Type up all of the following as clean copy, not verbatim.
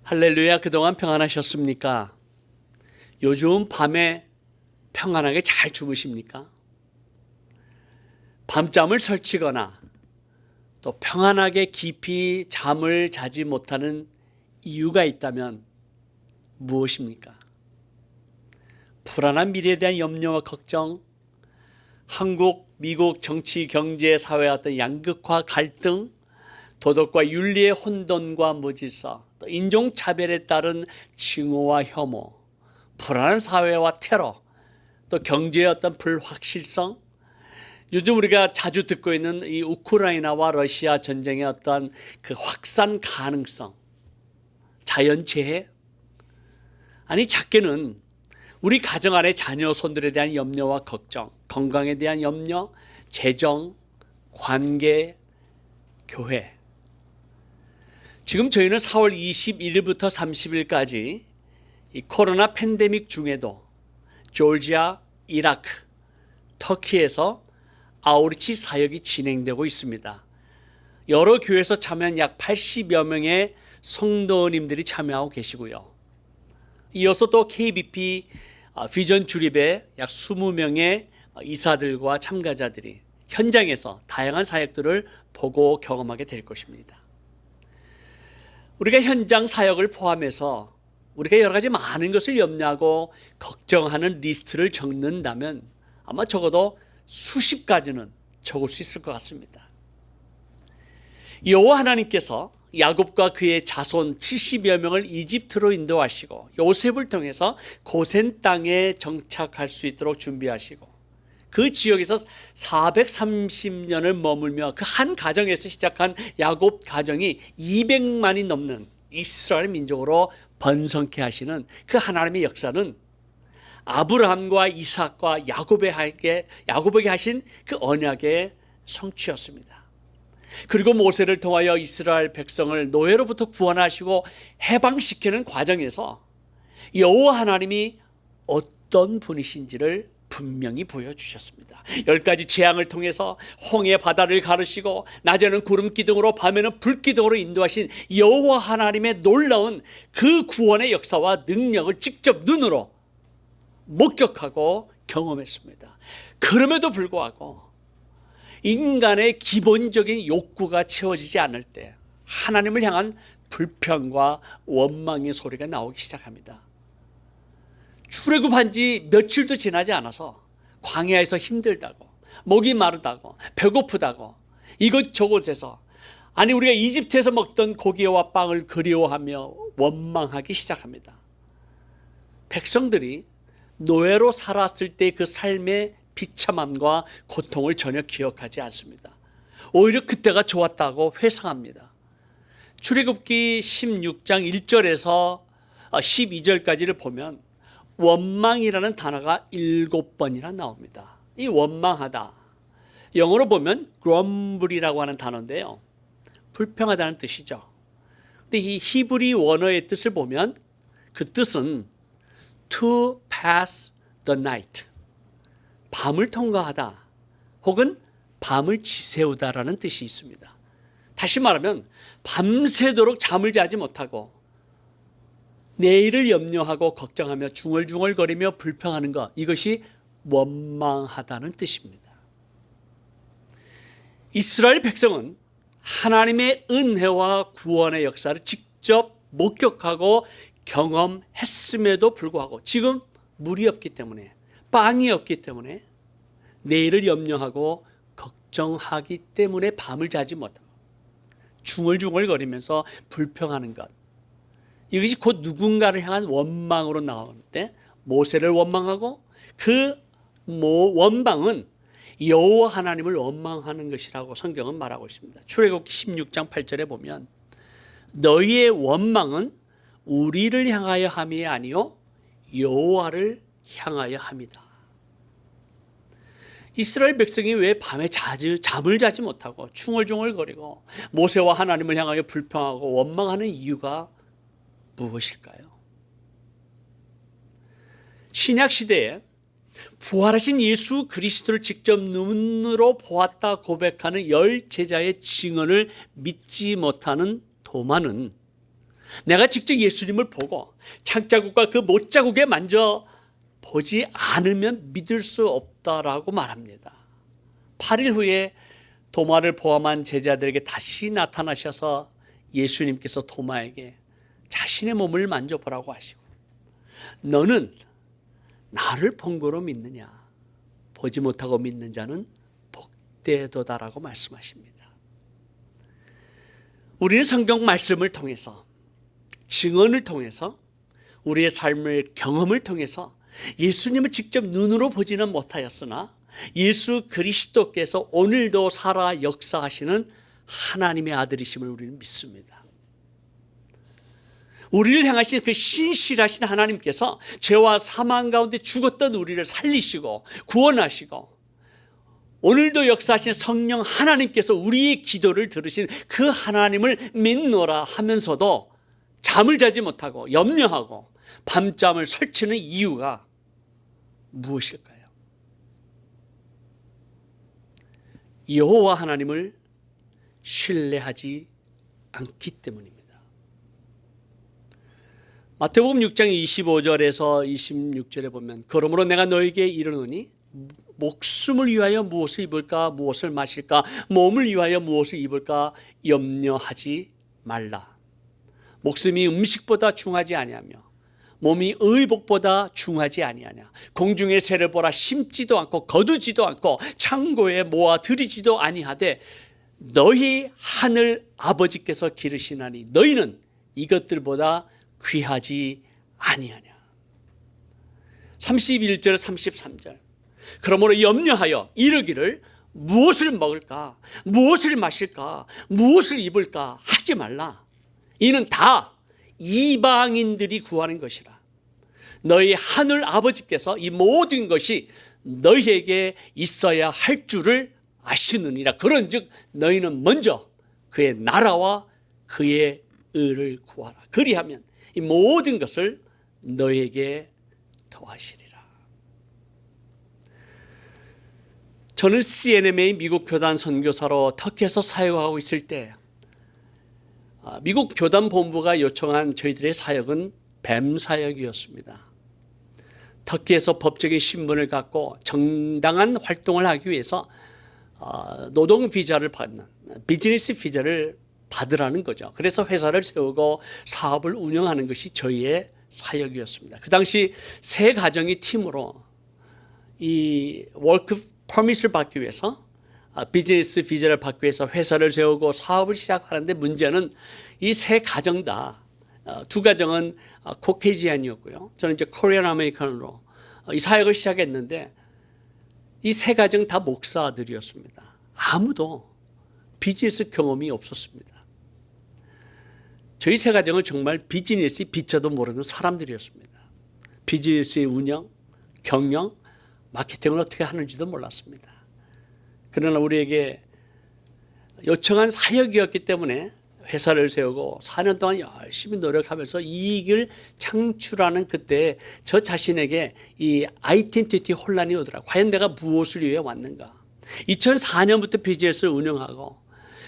할렐루야, 그동안 평안하셨습니까? 요즘 밤에 평안하게 잘 주무십니까? 밤잠을 설치거나 또 평안하게 깊이 잠을 자지 못하는 이유가 있다면 무엇입니까? 불안한 미래에 대한 염려와 걱정, 한국, 미국 정치, 경제, 사회의 어떤 양극화, 갈등, 도덕과 윤리의 혼돈과 무질서, 또 인종차별에 따른 징후와 혐오, 불안한 사회와 테러, 또 경제의 어떤 불확실성, 요즘 우리가 자주 듣고 있는 이 우크라이나와 러시아 전쟁의 어떤 그 확산 가능성, 자연재해, 아니 작게는 우리 가정 안의 자녀 손들에 대한 염려와 걱정, 건강에 대한 염려, 재정, 관계, 교회. 지금 저희는 4월 21일부터 30일까지 이 코로나 팬데믹 중에도 조지아, 이라크, 터키에서 아우리치 사역이 진행되고 있습니다. 여러 교회에서 참여한 약 80여 명의 성도님들이 참여하고 계시고요. 이어서 또 KBP 비전 주립의 약 20명의 이사들과 참가자들이 현장에서 다양한 사역들을 보고 경험하게 될 것입니다. 우리가 현장 사역을 포함해서 우리가 여러 가지 많은 것을 염려하고 걱정하는 리스트를 적는다면 아마 적어도 수십 가지는 적을 수 있을 것 같습니다. 여호와 하나님께서 야곱과 그의 자손 70여 명을 이집트로 인도하시고 요셉을 통해서 고센 땅에 정착할 수 있도록 준비하시고 그 지역에서 430년을 머물며 그 한 가정에서 시작한 야곱 가정이 200만이 넘는 이스라엘 민족으로 번성케 하시는 그 하나님의 역사는 아브라함과 이삭과 야곱에게 하신 그 언약의 성취였습니다. 그리고 모세를 통하여 이스라엘 백성을 노예로부터 구원하시고 해방시키는 과정에서 여호와 하나님이 어떤 분이신지를 분명히 보여주셨습니다. 10가지 재앙을 통해서 홍해 바다를 가르시고 낮에는 구름 기둥으로 밤에는 불 기둥으로 인도하신 여호와 하나님의 놀라운 그 구원의 역사와 능력을 직접 눈으로 목격하고 경험했습니다. 그럼에도 불구하고 인간의 기본적인 욕구가 채워지지 않을 때 하나님을 향한 불평과 원망의 소리가 나오기 시작합니다. 출애굽한 지 며칠도 지나지 않아서 광야에서 힘들다고, 목이 마르다고, 배고프다고 이것저것에서 아니 우리가 이집트에서 먹던 고기와 빵을 그리워하며 원망하기 시작합니다. 백성들이 노예로 살았을 때 그 삶의 비참함과 고통을 전혀 기억하지 않습니다. 오히려 그때가 좋았다고 회상합니다. 출애굽기 16장 1절에서 12절까지를 보면 원망이라는 단어가 7번이나 나옵니다. 이 원망하다, 영어로 보면 grumble이라고 하는 단어인데요, 불평하다는 뜻이죠. 근데 이 히브리 원어의 뜻을 보면 그 뜻은 to pass the night, 밤을 통과하다 혹은 밤을 지새우다라는 뜻이 있습니다. 다시 말하면 밤새도록 잠을 자지 못하고 내일을 염려하고 걱정하며 중얼중얼거리며 불평하는 것, 이것이 원망하다는 뜻입니다. 이스라엘 백성은 하나님의 은혜와 구원의 역사를 직접 목격하고 경험했음에도 불구하고 지금 물이 없기 때문에, 빵이 없기 때문에, 내일을 염려하고 걱정하기 때문에 밤을 자지 못하고 중얼중얼거리면서 불평하는 것, 이것이 곧 누군가를 향한 원망으로 나오는데 모세를 원망하고 그 원망은 여호와 하나님을 원망하는 것이라고 성경은 말하고 있습니다. 출애굽기 16장 8절에 보면 너희의 원망은 우리를 향하여 함이 아니요 여호와를 향하여 함이다. 이스라엘 백성이 왜 밤에 잠을 자지 못하고 중얼중얼거리고 모세와 하나님을 향하여 불평하고 원망하는 이유가 무엇일까요? 신약 시대에 부활하신 예수 그리스도를 직접 눈으로 보았다 고백하는 10 제자의 증언을 믿지 못하는 도마는 내가 직접 예수님을 보고 창자국과 그 못자국에 만져 보지 않으면 믿을 수 없다라고 말합니다. 8일 후에 도마를 포함한 제자들에게 다시 나타나셔서 예수님께서 도마에게 자신의 몸을 만져보라고 하시고, 너는 나를 본 거로 믿느냐? 보지 못하고 믿는 자는 복되도다라고 말씀하십니다. 우리는 성경 말씀을 통해서, 증언을 통해서, 우리의 삶의 경험을 통해서 예수님을 직접 눈으로 보지는 못하였으나 예수 그리스도께서 오늘도 살아 역사하시는 하나님의 아들이심을 우리는 믿습니다. 우리를 향하신 그 신실하신 하나님께서 죄와 사망 가운데 죽었던 우리를 살리시고 구원하시고, 오늘도 역사하신 성령 하나님께서 우리의 기도를 들으신 그 하나님을 믿노라 하면서도 잠을 자지 못하고 염려하고 밤잠을 설치는 이유가 무엇일까요? 여호와 하나님을 신뢰하지 않기 때문입니다. 마태복음 6장 25절에서 26절에 보면, 그러므로 내가 너에게 이르노니 목숨을 위하여 무엇을 입을까, 무엇을 마실까, 몸을 위하여 무엇을 입을까 염려하지 말라. 목숨이 음식보다 중하지 아니하며 몸이 의복보다 중하지 아니하냐. 공중의 새를 보라, 심지도 않고 거두지도 않고 창고에 모아 들이지도 아니하되 너희 하늘 아버지께서 기르시나니 너희는 이것들보다 귀하지 아니하냐. 31절 33절, 그러므로 염려하여 이르기를 무엇을 먹을까, 무엇을 마실까, 무엇을 입을까 하지 말라. 이는 다 이방인들이 구하는 것이라. 너희 하늘 아버지께서 이 모든 것이 너희에게 있어야 할 줄을 아시느니라. 그런즉 너희는 먼저 그의 나라와 그의 의를 구하라. 그리하면 이 모든 것을 너희에게 더하시리라. 저는 CNM의 미국 교단 선교사로 터키에서 사역하고 있을 때 미국 교단 본부가 요청한 저희들의 사역은 뱀 사역이었습니다. 터키에서 법적인 신분을 갖고 정당한 활동을 하기 위해서 노동 비자를 받는, 비즈니스 비자를 받으라는 거죠. 그래서 회사를 세우고 사업을 운영하는 것이 저희의 사역이었습니다. 그 당시 세 가정이 팀으로 이 워크 퍼밋을 받기 위해서, 비즈니스 비자를 받기 위해서 회사를 세우고 사업을 시작하는데, 문제는 이 세 가정 다, 두 가정은 코케이지안이었고요, 저는 이제 코리안 아메리칸으로 이 사역을 시작했는데, 이 세 가정 다 목사들이었습니다. 아무도 비즈니스 경험이 없었습니다. 저희 세 가정은 정말 비즈니스의 비자도 모르는 사람들이었습니다. 비즈니스의 운영, 경영, 마케팅을 어떻게 하는지도 몰랐습니다. 그러나 우리에게 요청한 사역이었기 때문에 회사를 세우고 4년 동안 열심히 노력하면서 이익을 창출하는 그때 저 자신에게 이 아이덴티티 혼란이 오더라고요. 과연 내가 무엇을 위해 왔는가. 2004년부터 비즈니스를 운영하고,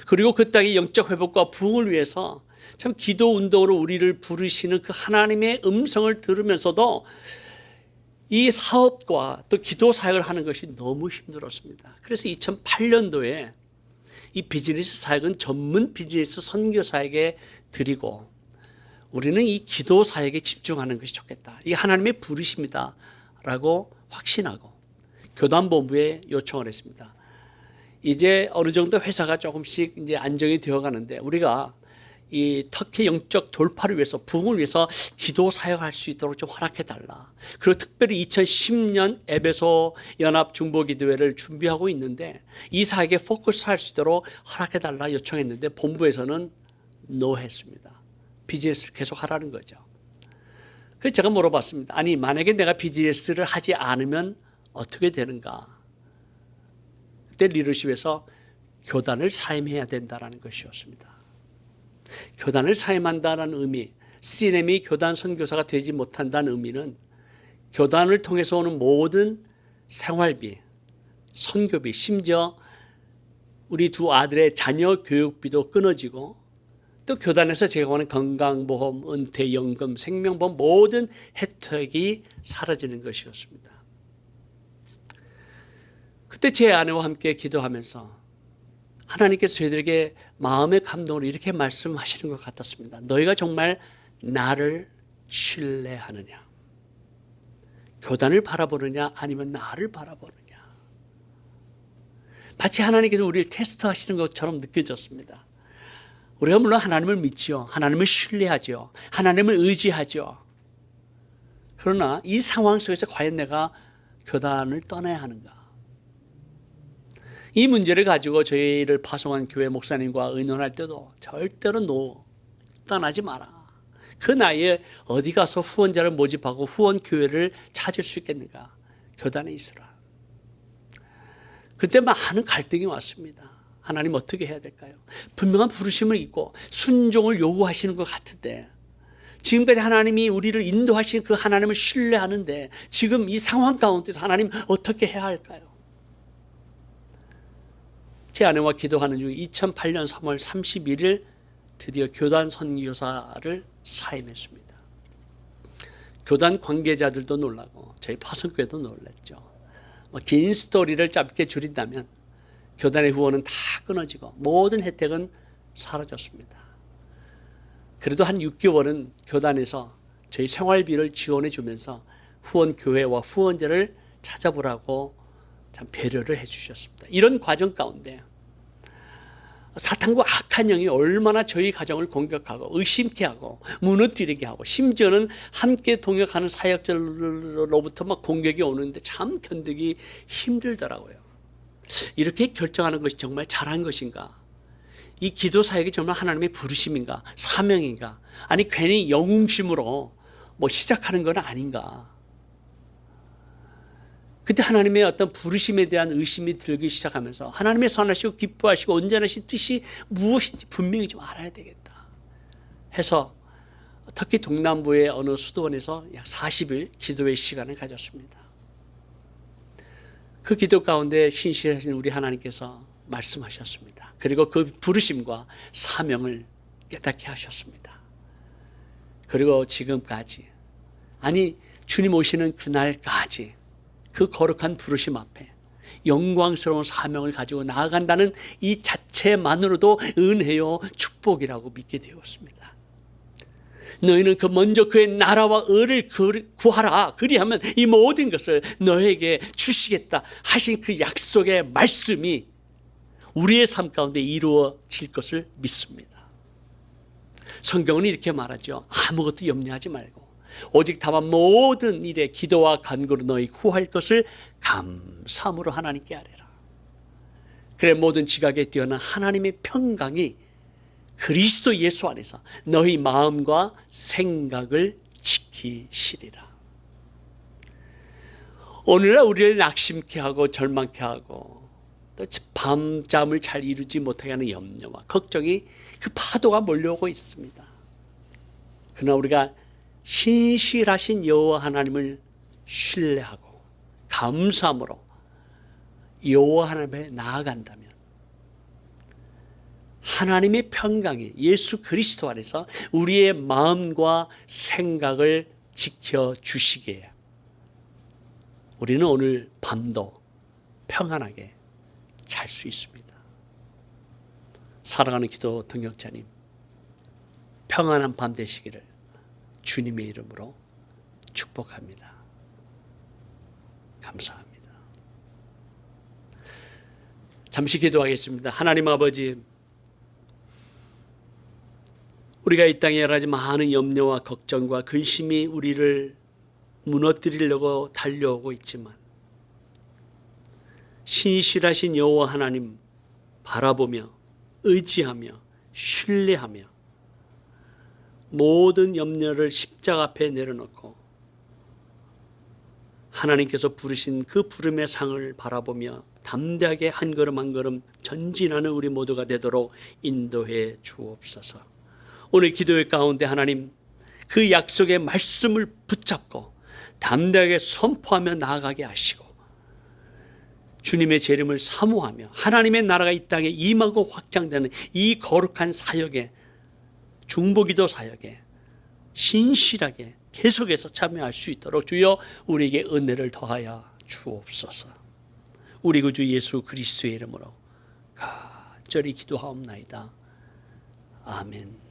그리고 그 땅의 영적 회복과 부흥을 위해서 참 기도 운동으로 우리를 부르시는 그 하나님의 음성을 들으면서도 이 사업과 또 기도 사역을 하는 것이 너무 힘들었습니다. 그래서 2008년도에 이 비즈니스 사역은 전문 비즈니스 선교사에게 드리고, 우리는 이 기도 사역에 집중하는 것이 좋겠다. 이게 하나님의 부르심이다 라고 확신하고 교단본부에 요청을 했습니다. 이제 어느 정도 회사가 조금씩 이제 안정이 되어 가는데, 우리가 이 터키 영적 돌파를 위해서, 부흥을 위해서 기도 사역할 수 있도록 좀 허락해 달라. 그리고 특별히 2010년 에베소 연합 중보기도회를 준비하고 있는데 이 사역에 포커스할 수 있도록 허락해 달라 요청했는데, 본부에서는 노했습니다. 비즈니스를 계속 하라는 거죠. 그래서 제가 물어봤습니다. 아니, 만약에 내가 비즈니스를 하지 않으면 어떻게 되는가? 그때 리더십에서 교단을 사임해야 된다는 것이었습니다. 교단을 사임한다는 의미, CNM이 교단 선교사가 되지 못한다는 의미는 교단을 통해서 오는 모든 생활비, 선교비, 심지어 우리 두 아들의 자녀 교육비도 끊어지고 또 교단에서 제공하는 건강보험, 은퇴연금, 생명보험 모든 혜택이 사라지는 것이었습니다. 그때 제 아내와 함께 기도하면서 하나님께서 저희들에게 마음의 감동으로 이렇게 말씀하시는 것 같았습니다. 너희가 정말 나를 신뢰하느냐? 교단을 바라보느냐? 아니면 나를 바라보느냐? 마치 하나님께서 우리를 테스트하시는 것처럼 느껴졌습니다. 우리가 물론 하나님을 믿지요. 하나님을 신뢰하죠. 하나님을 의지하죠. 그러나 이 상황 속에서 과연 내가 교단을 떠나야 하는가? 이 문제를 가지고 저희를 파송한 교회 목사님과 의논할 때도 절대로 떠나지 마라. 그 나이에 어디 가서 후원자를 모집하고 후원 교회를 찾을 수 있겠는가? 교단에 있으라. 그때 많은 갈등이 왔습니다. 하나님 어떻게 해야 될까요? 분명한 부르심을 있고 순종을 요구하시는 것 같은데 지금까지 하나님이 우리를 인도하신 그 하나님을 신뢰하는데 지금 이 상황 가운데서 하나님 어떻게 해야 할까요? 제 아내와 기도하는 중 2008년 3월 31일 드디어 교단 선교사를 사임했습니다. 교단 관계자들도 놀라고 저희 파송교회도 놀랐죠. 긴 스토리를 짧게 줄인다면 교단의 후원은 다 끊어지고 모든 혜택은 사라졌습니다. 그래도 한 6개월은 교단에서 저희 생활비를 지원해 주면서 후원 교회와 후원자를 찾아보라고 참 배려를 해 주셨습니다. 이런 과정 가운데 사탄과 악한 영이 얼마나 저희 가정을 공격하고 의심케 하고 무너뜨리게 하고 심지어는 함께 동역하는 사역자로부터 막 공격이 오는데 참 견디기 힘들더라고요. 이렇게 결정하는 것이 정말 잘한 것인가? 이 기도 사역이 정말 하나님의 부르심인가? 사명인가? 아니 괜히 영웅심으로 시작하는 건 아닌가? 그때 하나님의 어떤 부르심에 대한 의심이 들기 시작하면서 하나님의 선하시고 기뻐하시고 온전하신 뜻이 무엇인지 분명히 좀 알아야 되겠다 해서 터키 동남부의 어느 수도원에서 약 40일 기도의 시간을 가졌습니다. 그 기도 가운데 신실하신 우리 하나님께서 말씀하셨습니다. 그리고 그 부르심과 사명을 깨닫게 하셨습니다. 그리고 지금까지 아니 주님 오시는 그날까지 그 거룩한 부르심 앞에 영광스러운 사명을 가지고 나아간다는 이 자체만으로도 은혜요 축복이라고 믿게 되었습니다. 너희는 먼저 그의 나라와 의를 구하라. 그리하면 이 모든 것을 너에게 주시겠다 하신 그 약속의 말씀이 우리의 삶 가운데 이루어질 것을 믿습니다. 성경은 이렇게 말하죠. 아무것도 염려하지 말고 오직 다만 모든 일에 기도와 간구로 너희 구할 것을 감사함으로 하나님께 아뢰라. 그래 모든 지각에 뛰어난 하나님의 평강이 그리스도 예수 안에서 너희 마음과 생각을 지키시리라. 오늘날 우리를 낙심케 하고 절망케 하고 또 밤잠을 잘 이루지 못하게 하는 염려와 걱정이 그 파도가 몰려오고 있습니다. 그러나 우리가 신실하신 여호와 하나님을 신뢰하고 감사함으로 여호와 하나님에 나아간다면 하나님의 평강이 예수 그리스도 안에서 우리의 마음과 생각을 지켜주시기에 우리는 오늘 밤도 평안하게 잘 수 있습니다. 사랑하는 기도 동역자님, 평안한 밤 되시기를 주님의 이름으로 축복합니다. 감사합니다. 잠시 기도하겠습니다. 하나님 아버지, 우리가 이 땅에 여러 가지 많은 염려와 걱정과 근심이 우리를 무너뜨리려고 달려오고 있지만 신실하신 여호와 하나님 바라보며 의지하며 신뢰하며 모든 염려를 십자가 앞에 내려놓고 하나님께서 부르신 그 부름의 상을 바라보며 담대하게 한 걸음 한 걸음 전진하는 우리 모두가 되도록 인도해 주옵소서. 오늘 기도의 가운데 하나님 그 약속의 말씀을 붙잡고 담대하게 선포하며 나아가게 하시고 주님의 재림을 사모하며 하나님의 나라가 이 땅에 임하고 확장되는 이 거룩한 사역에 중보기도 사역에 신실하게 계속해서 참여할 수 있도록 주여 우리에게 은혜를 더하여 주옵소서. 우리 구주 예수 그리스도의 이름으로 간절히 기도하옵나이다. 아멘.